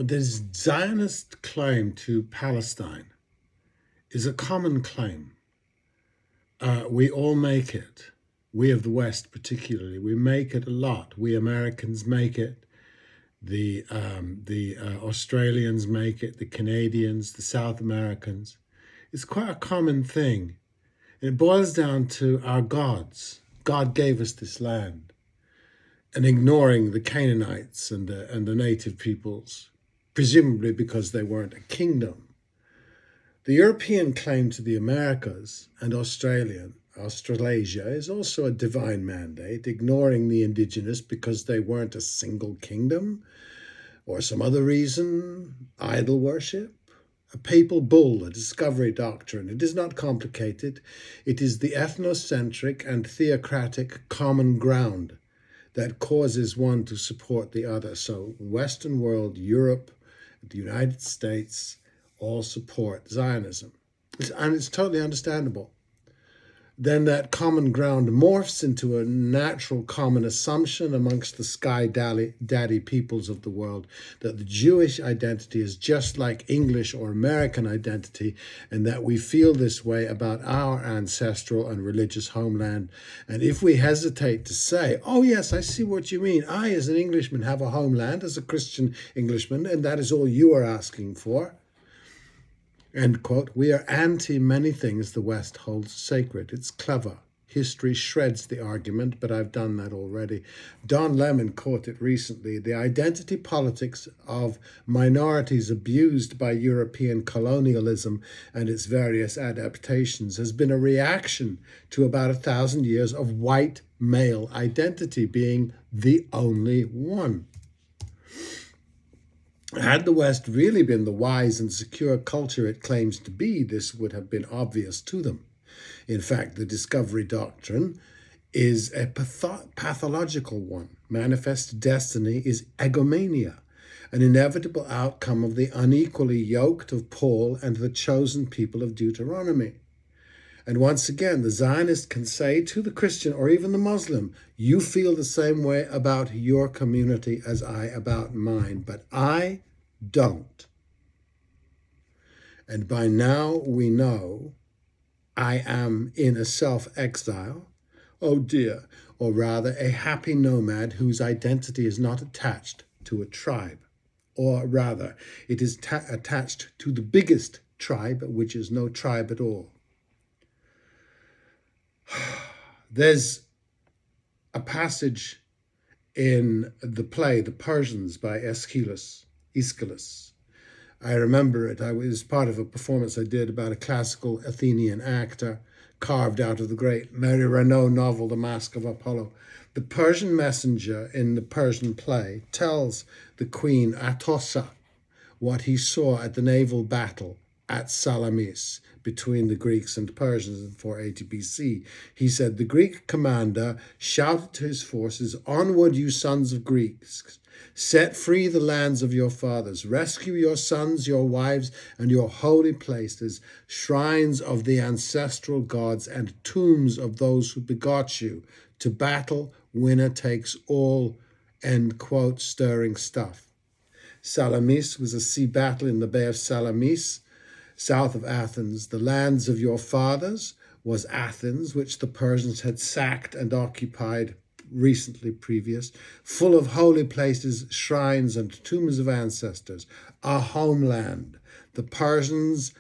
The Zionist claim to Palestine is a common claim. We all make it. We of the West particularly, we make it a lot. We Americans make it. The Australians make it. The Canadians, the South Americans. It's quite a common thing. It boils down to our gods. God gave us this land, and ignoring the Canaanites and the native peoples, presumably because they weren't a kingdom. The European claim to the Americas and Australasia is also a divine mandate, ignoring the indigenous because they weren't a single kingdom or some other reason, idol worship, a papal bull, a discovery doctrine. It is not complicated. It is the ethnocentric and theocratic common ground that causes one to support the other. So Western world, Europe, the United States, all support Zionism. And it's totally understandable. Then that common ground morphs into a natural common assumption amongst the sky daddy peoples of the world that the Jewish identity is just like English or American identity, and that we feel this way about our ancestral and religious homeland. And if we hesitate to say, oh yes, I see what you mean. I, as an Englishman, have a homeland, as a Christian Englishman, and that is all you are asking for. End quote. We are anti many things the West holds sacred. It's clever. History shreds the argument, but I've done that already. Don Lemon caught it recently. The identity politics of minorities abused by European colonialism and its various adaptations has been a reaction to about 1,000 years of white male identity being the only one. Had the West really been the wise and secure culture it claims to be, this would have been obvious to them. In fact, the discovery doctrine is a pathological one. Manifest destiny is egomania, an inevitable outcome of the unequally yoked of Paul and the chosen people of Deuteronomy. And once again, the Zionist can say to the Christian or even the Muslim, you feel the same way about your community as I about mine, but I don't. And by now we know I am in a self-exile, oh dear, or rather a happy nomad whose identity is not attached to a tribe, or rather it is attached to the biggest tribe, which is no tribe at all. There's a passage in the play The Persians by Aeschylus. I remember it. I was part of a performance I did about a classical Athenian actor carved out of the great Mary Renaud novel The Mask of Apollo. The Persian messenger in the Persian play tells the queen Atossa what he saw at the naval battle at Salamis between the Greeks and Persians in 480 BC. He said, the Greek commander shouted to his forces, onward, you sons of Greeks. Set free the lands of your fathers. Rescue your sons, your wives, and your holy places, shrines of the ancestral gods and tombs of those who begot you. To battle, winner takes all, end quote, stirring stuff. Salamis was a sea battle in the Bay of Salamis, south of Athens. The lands of your fathers was Athens, which the Persians had sacked and occupied recently previous, full of holy places, shrines, and tombs of ancestors, a homeland. The Persians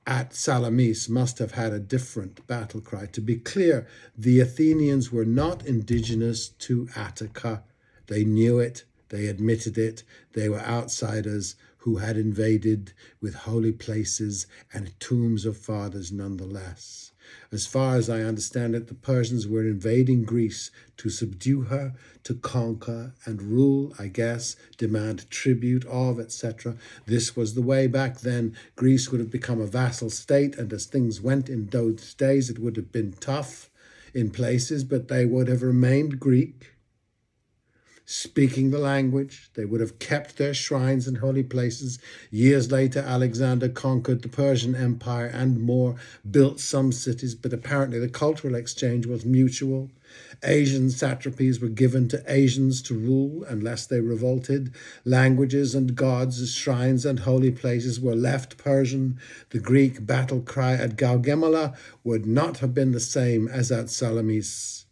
at Salamis must have had a different battle cry. To be clear, the Athenians were not indigenous to Attica. They knew it. They admitted it. They were outsiders who had invaded with holy places and tombs of fathers nonetheless. As far as I understand it, the Persians were invading Greece to subdue her, to conquer and rule, I guess, demand tribute of, etc. This was the way back then. Greece would have become a vassal state, and as things went in those days, it would have been tough in places, but they would have remained Greek, speaking the language. They would have kept their shrines and holy places. Years later, Alexander conquered the Persian Empire and more, built some cities, but apparently the cultural exchange was mutual. Asian satrapies were given to Asians to rule unless they revolted. Languages and gods, shrines and holy places were left Persian. The Greek battle cry at Gaugamela would not have been the same as at Salamis.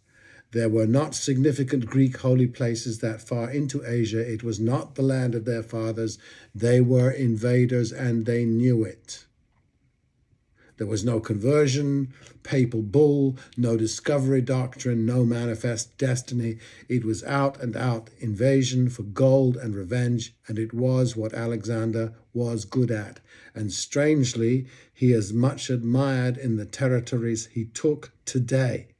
There were not significant Greek holy places that far into Asia. It was not the land of their fathers. They were invaders and they knew it. There was no conversion, papal bull, no discovery doctrine, no manifest destiny. It was out and out invasion for gold and revenge, and it was what Alexander was good at. And strangely, he is much admired in the territories he took today.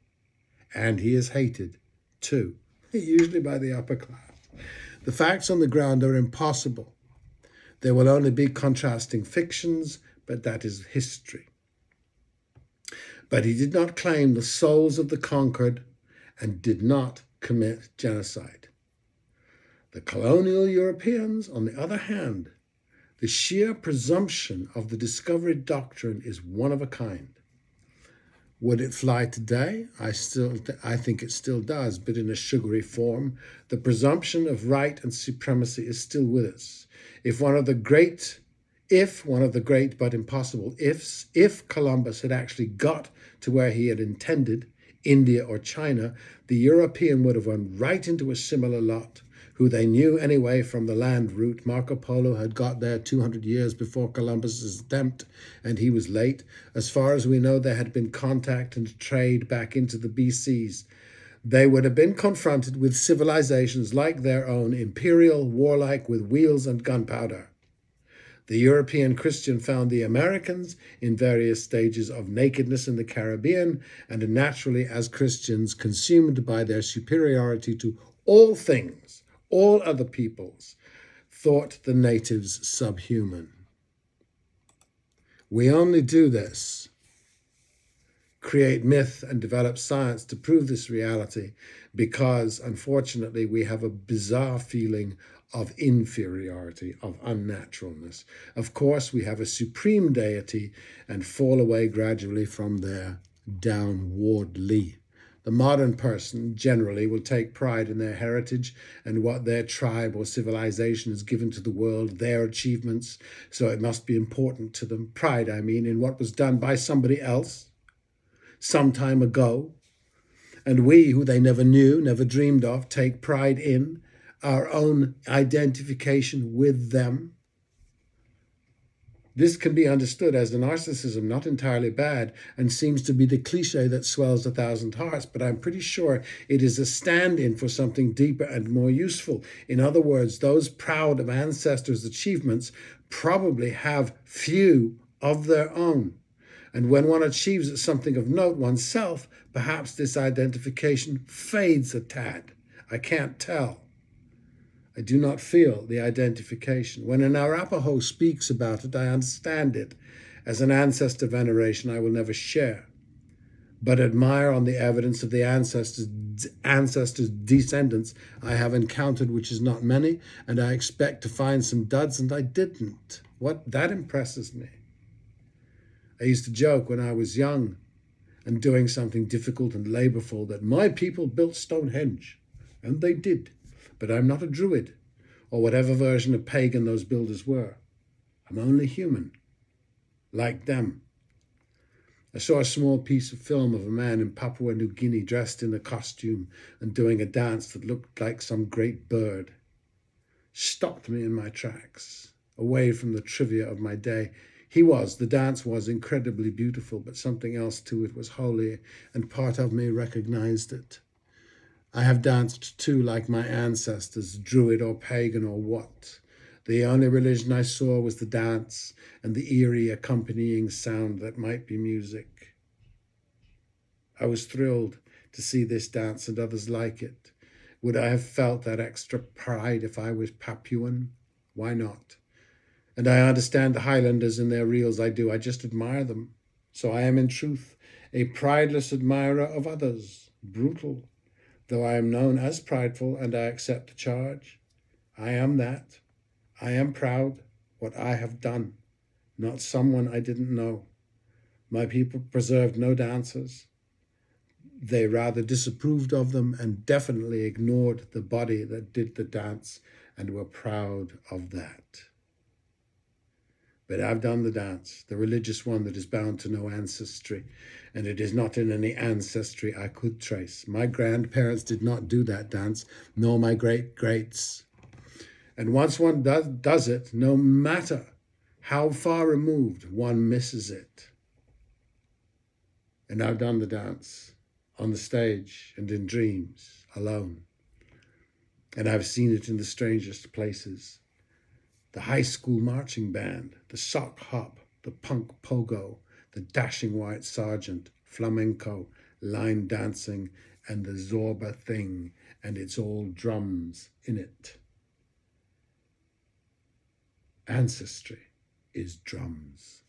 And he is hated, too, usually by the upper class. The facts on the ground are impossible. There will only be contrasting fictions, but that is history. But he did not claim the souls of the conquered and did not commit genocide. The colonial Europeans, on the other hand, the sheer presumption of the discovery doctrine is one of a kind. Would it fly today? I think it still does, but in a sugary form. The presumption of right and supremacy is still with us. If one of the great but impossible ifs, if Columbus had actually got to where he had intended, India or China, the European would have run right into a similar lot, who they knew anyway from the land route. Marco Polo had got there 200 years before Columbus's attempt, and he was late. As far as we know, there had been contact and trade back into the BCs. They would have been confronted with civilizations like their own, imperial, warlike, with wheels and gunpowder. The European Christian found the Americans in various stages of nakedness in the Caribbean, and naturally, as Christians, consumed by their superiority to all things, all other peoples, thought the natives subhuman. We only do this, create myth and develop science to prove this reality, because, unfortunately, we have a bizarre feeling of inferiority, of unnaturalness. Of course, we have a supreme deity and fall away gradually from there downwardly. The modern person generally will take pride in their heritage and what their tribe or civilization has given to the world, their achievements, so it must be important to them. Pride, I mean, in what was done by somebody else some time ago. And we, who they never knew, never dreamed of, take pride in our own identification with them. This can be understood as a narcissism, not entirely bad, and seems to be the cliche that swells 1,000 hearts, but I'm pretty sure it is a stand-in for something deeper and more useful. In other words, those proud of ancestors' achievements probably have few of their own. And when one achieves something of note oneself, perhaps this identification fades a tad. I can't tell. I do not feel the identification. When an Arapaho speaks about it, I understand it. As an ancestor veneration, I will never share, but admire on the evidence of the ancestors' descendants I have encountered, which is not many, and I expect to find some duds, and I didn't. That impresses me. I used to joke when I was young and doing something difficult and laborful that my people built Stonehenge, and they did. But I'm not a druid, or whatever version of pagan those builders were. I'm only human, like them. I saw a small piece of film of a man in Papua New Guinea dressed in a costume and doing a dance that looked like some great bird. Stopped me in my tracks, away from the trivia of my day. The dance was incredibly beautiful, but something else to it was holy, and part of me recognized it. I have danced too, like my ancestors, druid or pagan or what. The only religion I saw was the dance and the eerie accompanying sound that might be music. I was thrilled to see this dance and others like it. Would I have felt that extra pride if I was Papuan? Why not? And I understand the Highlanders in their reels. I do. I just admire them. So I am in truth a prideless admirer of others, brutal. Though I am known as prideful, and I accept the charge, I am that. I am proud what I have done, not someone I didn't know. My people preserved no dancers. they rather disapproved of them and definitely ignored the body that did the dance and were proud of that. But I've done the dance, the religious one that is bound to no ancestry, and it is not in any ancestry I could trace. My grandparents did not do that dance, nor my great-greats. And once one does it, no matter how far removed, one misses it. And I've done the dance on the stage and in dreams, alone. And I've seen it in the strangest places. The high school marching band, the sock hop, the punk pogo, the dashing white sergeant, flamenco, line dancing, and the Zorba thing, and it's all drums in it. Ancestry is drums.